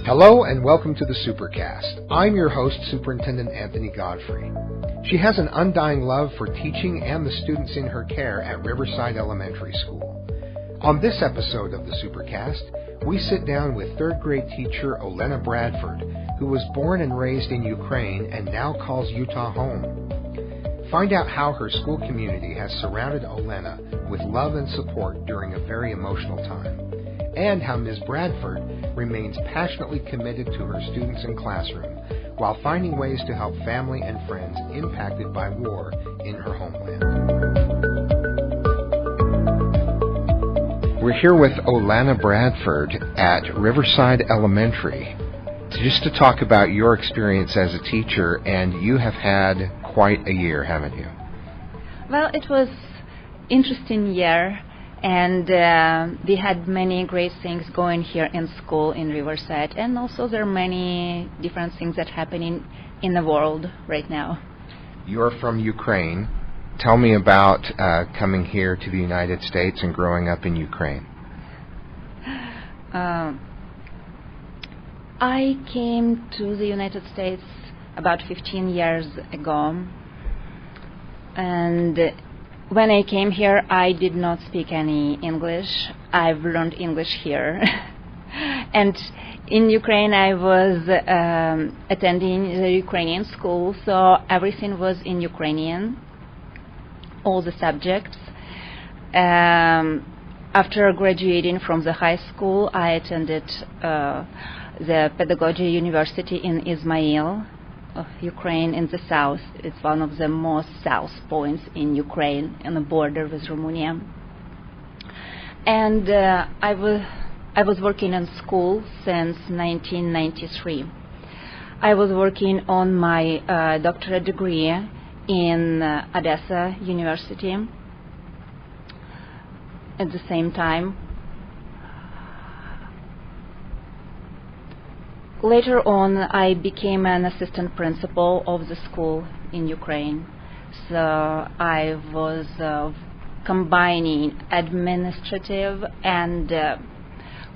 Hello and welcome to the Supercast. I'm your host, Superintendent Anthony Godfrey. She has an undying love for teaching and the students in her care at Riverside Elementary School. On this episode of the Supercast, we sit down with third grade teacher Olena Bradford, who was born and raised in Ukraine and now calls Utah home. Find out how her school community has surrounded Olena with love and support during a very emotional time, and how Ms. Bradford remains passionately committed to her students and classroom while finding ways to help family and friends impacted by war in her homeland. We're here with Olena Bradford at Riverside Elementary just to talk about your experience as a teacher, and you have had quite a year, haven't you? Well, it was interesting year. And we had many great things going here in school in Riverside, and also there are many different things that happening in the world right now. You're from Ukraine. Tell me about coming here to the United States and growing up in Ukraine. I came to the United States about 15 years ago, and when I came here, I did not speak any English. I've learned English here. And in Ukraine, I was attending the Ukrainian school, so everything was in Ukrainian, all the subjects. After graduating from the high school, I attended the Pedagogy University in Ismail, of Ukraine in the south. It's one of the most south points in Ukraine on the border with Romania. And I was working in school since 1993. I was working on my doctorate degree in Odessa University at the same time. Later on, I became an assistant principal of the school in Ukraine. So I was combining administrative and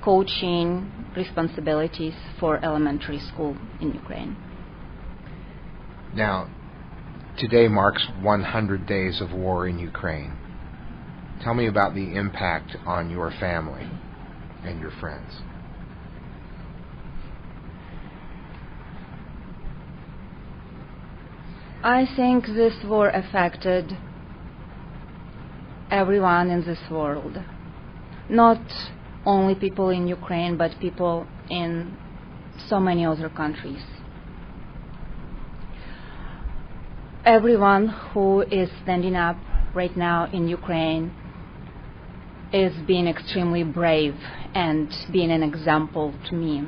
coaching responsibilities for elementary school in Ukraine. Now, today marks 100 days of war in Ukraine. Tell me about the impact on your family and your friends. I think this war affected everyone in this world. Not only people in Ukraine, but people in so many other countries. Everyone who is standing up right now in Ukraine is being extremely brave and being an example to me.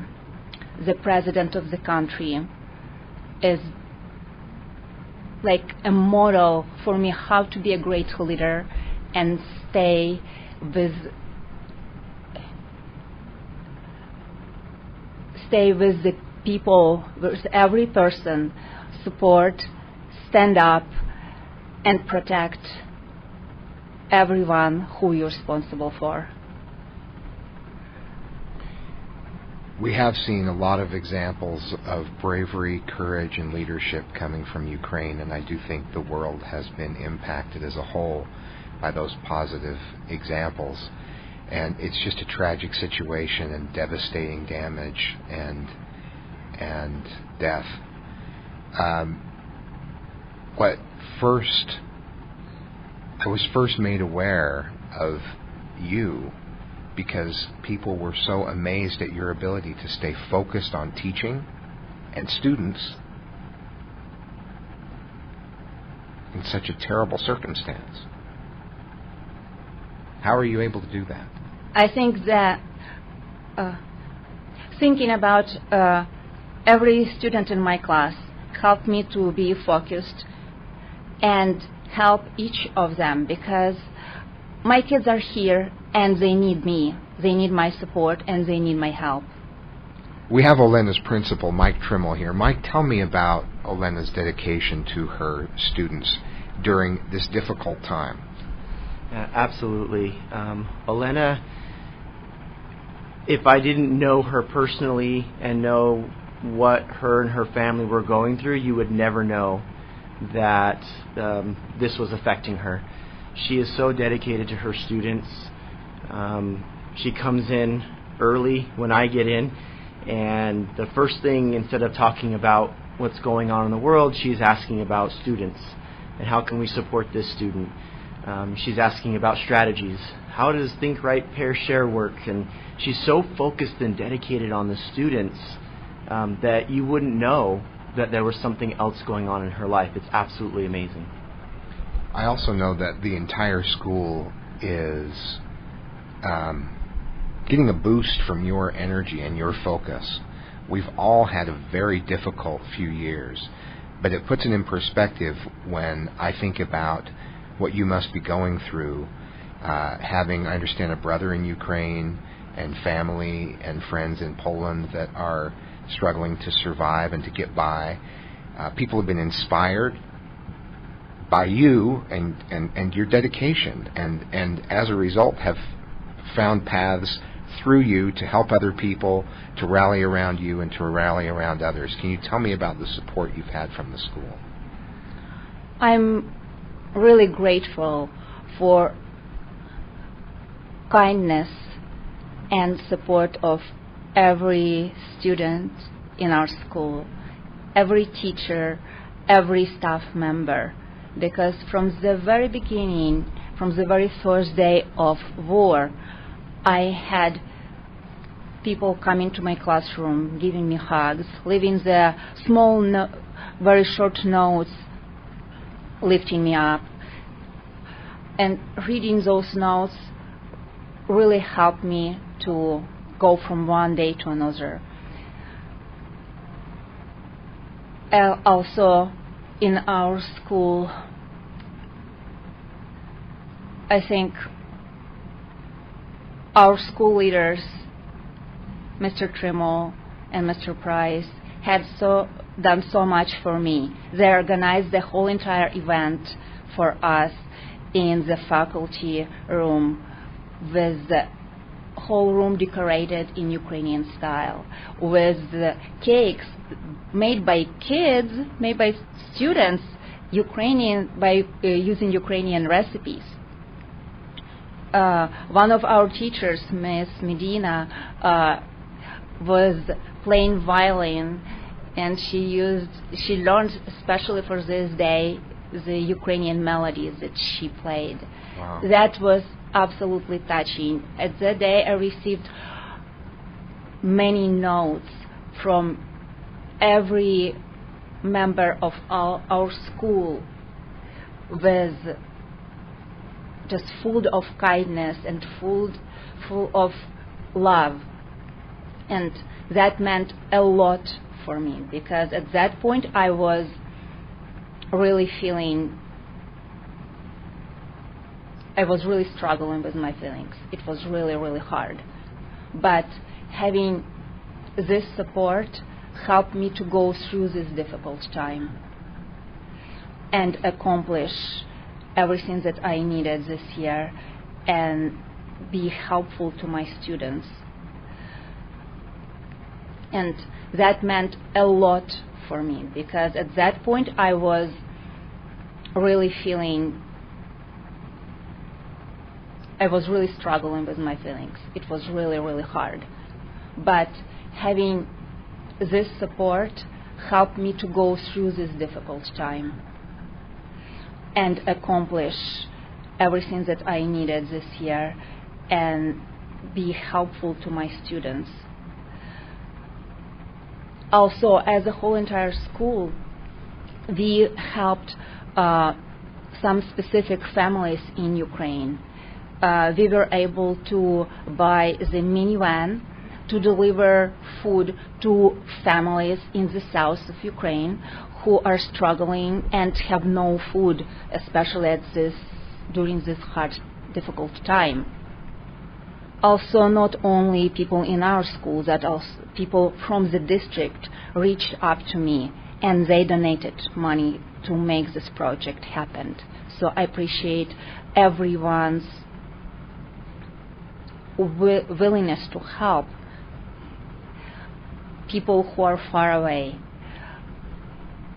The president of the country is like a model for me how to be a great leader and stay with the people, with every person, support, stand up, and protect everyone who you're responsible for. We have seen a lot of examples of bravery, courage, and leadership coming from Ukraine, and I do think the world has been impacted as a whole by those positive examples. And it's just a tragic situation and devastating damage and death. I was first made aware of you because people were so amazed at your ability to stay focused on teaching and students in such a terrible circumstance. How are you able to do that? I think that thinking about every student in my class helped me to be focused and help each of them, because my kids are here and they need me. They need my support and they need my help. We have Olena's principal, Mike Trimmel, here. Mike, tell me about Olena's dedication to her students during this difficult time. Absolutely. Olena if I didn't know her personally and know what her and her family were going through, you would never know that this was affecting her. She is so dedicated to her students. She comes in early when I get in, and the first thing, instead of talking about what's going on in the world, she's asking about students and how can we support this student. She's asking about strategies. How does Think Right, Pair, Share work? And she's so focused and dedicated on the students that you wouldn't know that there was something else going on in her life. It's absolutely amazing. I also know that the entire school is getting a boost from your energy and your focus. We've all had a very difficult few years, but it puts it in perspective when I think about what you must be going through, having, I understand, a brother in Ukraine and family and friends in Poland that are struggling to survive and to get by. People have been inspired by you and your dedication, and as a result have found paths through you to help other people, to rally around you and to rally around others. Can you tell me about the support you've had from the school? I'm really grateful for kindness and support of every student in our school, every teacher, every staff member, because from the very beginning, from the very first day of war, I had people coming to my classroom, giving me hugs, leaving the small, very short notes, lifting me up. And reading those notes really helped me to go from one day to another. Also, in our school, I think our school leaders, Mr. Trimmel and Mr. Price, had done so much for me. They organized the whole entire event for us in the faculty room, with the whole room decorated in Ukrainian style, with the cakes made by kids, made by students, using Ukrainian recipes. One of our teachers, Miss Medina, was playing violin, and she learned especially for this day the Ukrainian melodies that she played. Wow. That was absolutely touching. At that day, I received many notes from every member of our school, with just full of kindness and full of love. And that meant a lot for me, because at that point I was really struggling with my feelings. It was really, really hard. But having this support helped me to go through this difficult time and accomplish everything that I needed this year and be helpful to my students. And that meant a lot for me, because at that point I was really struggling with my feelings. It was really, really hard. But having this support helped me to go through this difficult time and accomplish everything that I needed this year and be helpful to my students. Also, as a whole entire school, we helped some specific families in Ukraine. We were able to buy the minivan to deliver food to families in the south of Ukraine who are struggling and have no food, especially during this hard, difficult time. Also, not only people in our school, that also people from the district reached up to me and they donated money to make this project happen. So I appreciate everyone's willingness to help people who are far away.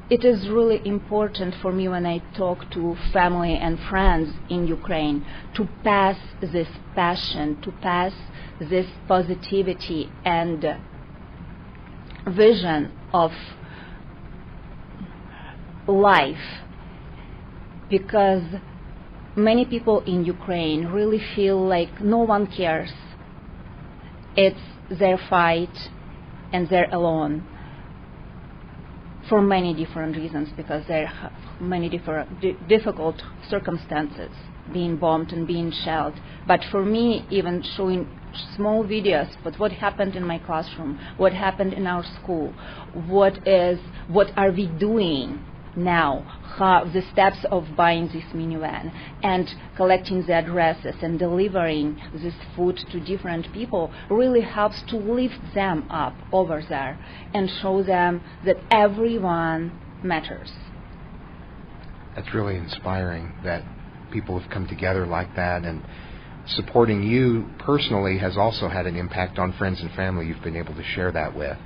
It is really important for me when I talk to family and friends in Ukraine to pass this passion, to pass this positivity and vision of life, because many people in Ukraine really feel like no one cares. It's their fight and they're alone for many different reasons, because there are many difficult circumstances, being bombed and being shelled. But for me, even showing small videos, but what happened in my classroom, what happened in our school, what are we doing now, how the steps of buying this minivan and collecting the addresses and delivering this food to different people really helps to lift them up over there and show them that everyone matters. That's really inspiring that people have come together like that, and supporting you personally has also had an impact on friends and family you've been able to share that with.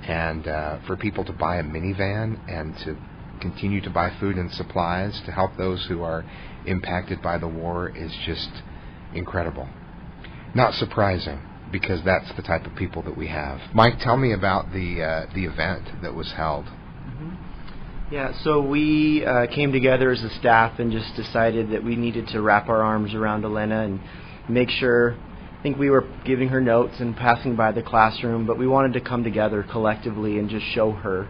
And for people to buy a minivan and to continue to buy food and supplies to help those who are impacted by the war is just incredible. Not surprising, because that's the type of people that we have. Mike, tell me about the event that was held. Yeah, so we came together as a staff and just decided that we needed to wrap our arms around Olena and make sure, I think we were giving her notes and passing by the classroom, but we wanted to come together collectively and just show her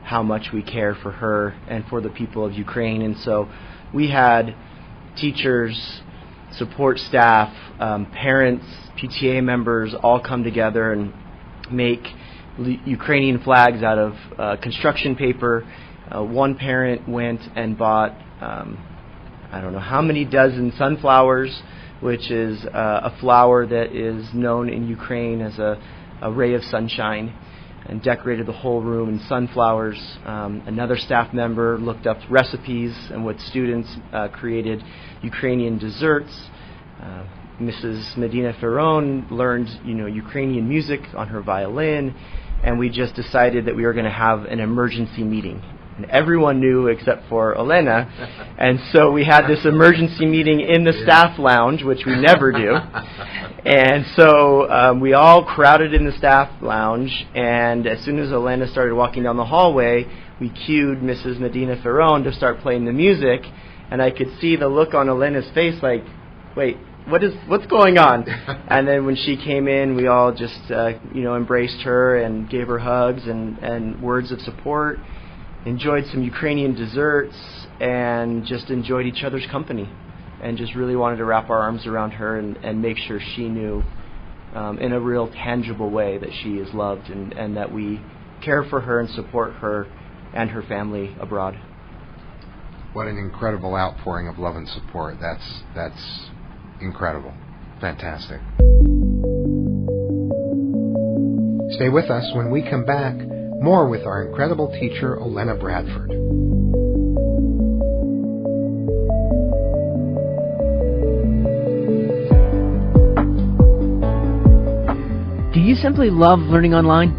how much we care for her and for the people of Ukraine. And so we had teachers, support staff, parents, PTA members all come together and make Ukrainian flags out of construction paper. One parent went and bought I don't know how many dozen sunflowers, which is a flower that is known in Ukraine as a ray of sunshine, and decorated the whole room in sunflowers. Another staff member looked up recipes and what students created Ukrainian desserts. Mrs. Medina Ferron learned, Ukrainian music on her violin, and we just decided that we were going to have an emergency meeting. And everyone knew except for Olena, and so we had this emergency meeting in the staff lounge, which we never do. And so we all crowded in the staff lounge, and as soon as Olena started walking down the hallway, we cued Mrs. Medina Ferron to start playing the music, and I could see the look on Olena's face like, wait, what's going on? And then when she came in, we all just embraced her and gave her hugs and words of support, enjoyed some Ukrainian desserts, and just enjoyed each other's company, and just really wanted to wrap our arms around her and make sure she knew in a real tangible way that she is loved and that we care for her and support her and her family abroad. What an incredible outpouring of love and support. That's incredible. Fantastic. Stay with us. When we come back, more with our incredible teacher, Olena Bradford. Do you simply love learning online?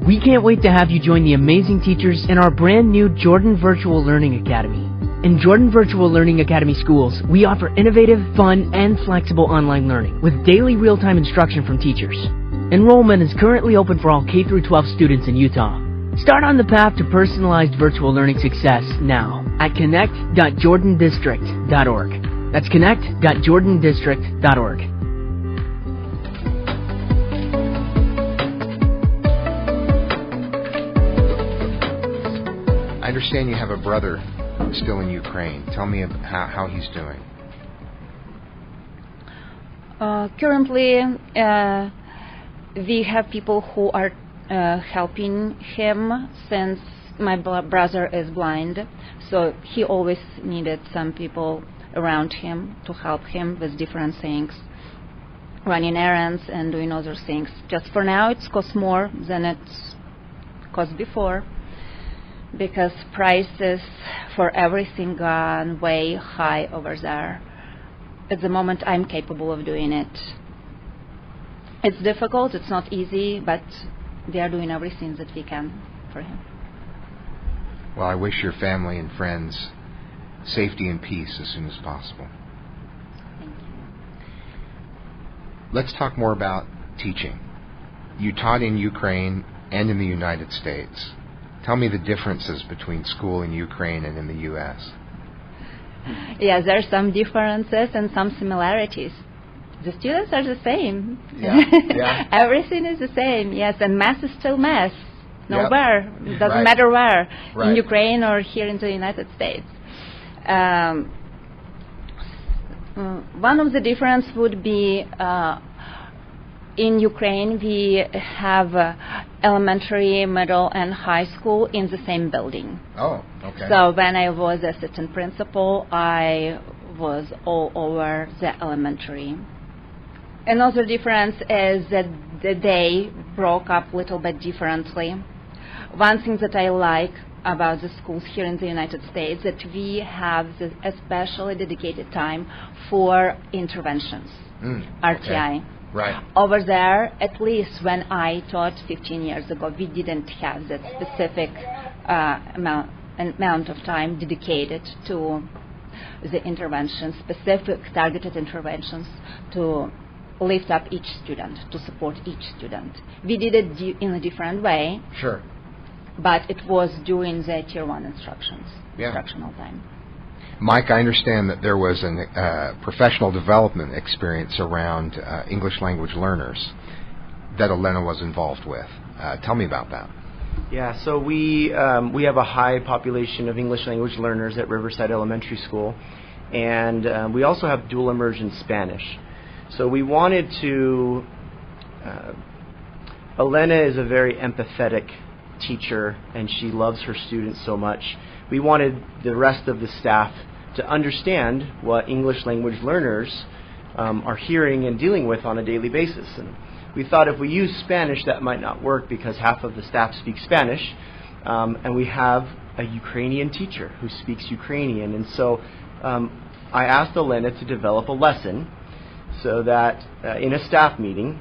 We can't wait to have you join the amazing teachers in our brand new Jordan Virtual Learning Academy. In Jordan Virtual Learning Academy schools, we offer innovative, fun, and flexible online learning with daily real-time instruction from teachers. Enrollment is currently open for all K-12 students in Utah. Start on the path to personalized virtual learning success now at connect.jordandistrict.org. That's connect.jordandistrict.org. I understand you have a brother still in Ukraine. Tell me how he's doing. Currently, we have people who are helping him, since my brother is blind, so he always needed some people around him to help him with different things, running errands and doing other things. Just for now, it's cost more than it cost before, because prices for everything gone way high over there. At the moment, I'm capable of doing it. It's difficult, it's not easy, but we are doing everything that we can for him. Well, I wish your family and friends safety and peace as soon as possible. Thank you. Let's talk more about teaching. You taught in Ukraine and in the United States. Tell me the differences between school in Ukraine and in the U.S. Yes, there are some differences and some similarities. The students are the same. Yeah. Everything is the same, yes, and math is still math. Yep. Where. It doesn't matter where, Right. in Ukraine or here in the United States. One of the difference would be in Ukraine we have elementary, middle, and high school in the same building. Oh, okay. So when I was assistant principal, I was all over the elementary. Another difference is that they broke up a little bit differently. One thing that I like about the schools here in the United States that we have this especially dedicated time for interventions, RTI. Okay. Right. Over there, at least when I taught 15 years ago, we didn't have that specific amount of time dedicated to the interventions, specific targeted interventions to lift up each student, to support each student. We did it in a different way, Sure. but it was during the Tier 1 instructional time. Mike, I understand that there was a professional development experience around English language learners that Olena was involved with. Tell me about that. Yeah, so we have a high population of English language learners at Riverside Elementary School, and we also have dual immersion Spanish. So we wanted to. Olena is a very empathetic teacher, and she loves her students so much. We wanted the rest of the staff to understand what English language learners are hearing and dealing with on a daily basis. And we thought if we use Spanish, that might not work because half of the staff speak Spanish, and we have a Ukrainian teacher who speaks Ukrainian. And so I asked Olena to develop a lesson so that in a staff meeting,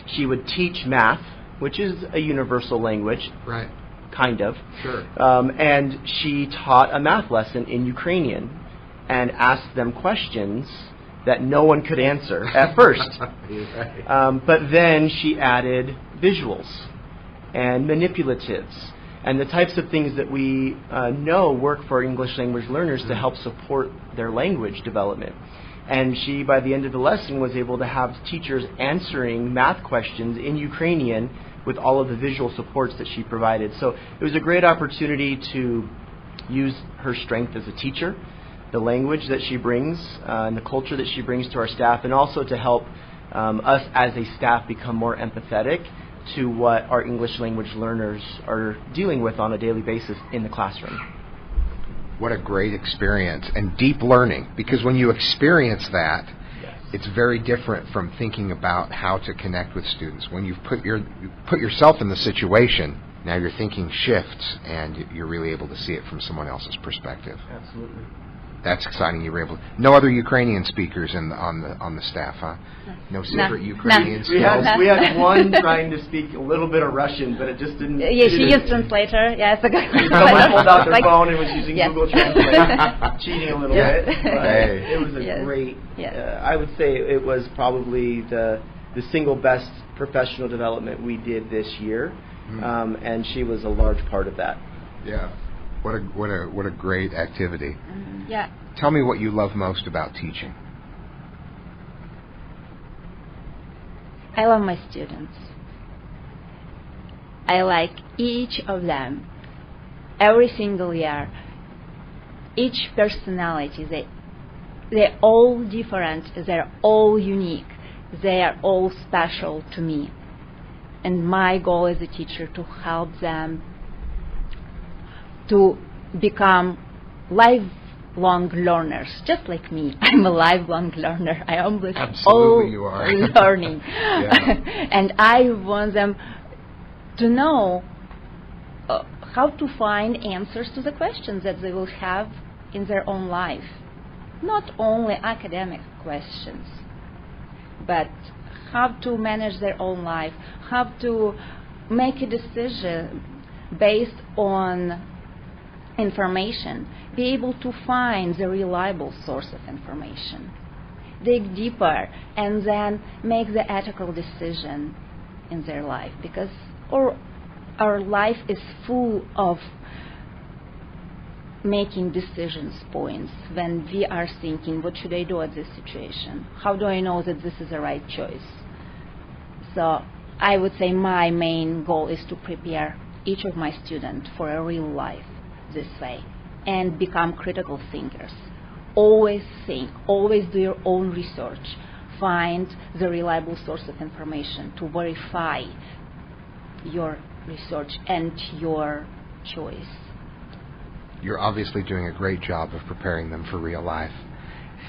she would teach math, which is a universal language. Right. Kind of. Sure. And she taught a math lesson in Ukrainian and asked them questions that no one could answer at first. Right. But then she added visuals and manipulatives and the types of things that we know work for English language learners to help support their language development. And she, by the end of the lesson, was able to have teachers answering math questions in Ukrainian with all of the visual supports that she provided. So it was a great opportunity to use her strength as a teacher, the language that she brings, and the culture that she brings to our staff, and also to help us as a staff become more empathetic to what our English language learners are dealing with on a daily basis in the classroom. What a great experience and deep learning, because when you experience that, it's very different from thinking about how to connect with students. When you put yourself in the situation, now your thinking shifts and you're really able to see it from someone else's perspective. Absolutely. That's exciting. You were able. No other Ukrainian speakers on the staff, huh? No secret Ukrainian skills. We had one trying to speak a little bit of Russian, but it just didn't. Yeah, she used translator. Yes, someone pulled out their phone and was using yes. Google Translate, cheating a little bit. But Hey. it was a Yes. great. Yes. I would say it was probably the single best professional development we did this year, and she was a large part of that. Yeah. What a great activity. Yeah. Tell me what you love most about teaching. I love my students. I like each of them. Every single year. Each personality. They're all different. They're all unique. They are all special to me. And my goal as a teacher to help them to become lifelong learners, just like me. I'm a lifelong learner. I always Absolutely you are. learning. Yeah. And I want them to know how to find answers to the questions that they will have in their own life. Not only academic questions, but how to manage their own life, how to make a decision based on information, be able to find the reliable source of information, dig deeper, and then make the ethical decision in their life, because our life is full of making decisions points when we are thinking, what should I do at this situation? How do I know that this is the right choice? So I would say my main goal is to prepare each of my students for a real life this way and become critical thinkers. Always think, always do your own research, find the reliable source of information to verify your research and your choice. You're obviously doing a great job of preparing them for real life.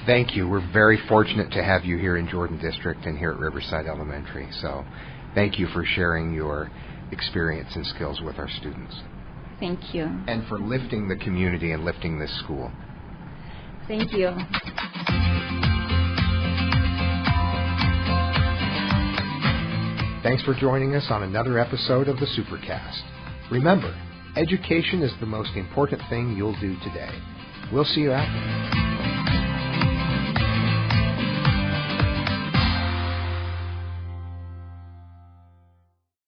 Thank you. We're very fortunate to have you here in Jordan District and here at Riverside Elementary. So thank you for sharing your experience and skills with our students. Thank you. And for lifting the community and lifting this school. Thank you. Thanks for joining us on another episode of the Supercast. Remember, education is the most important thing you'll do today. We'll see you out there.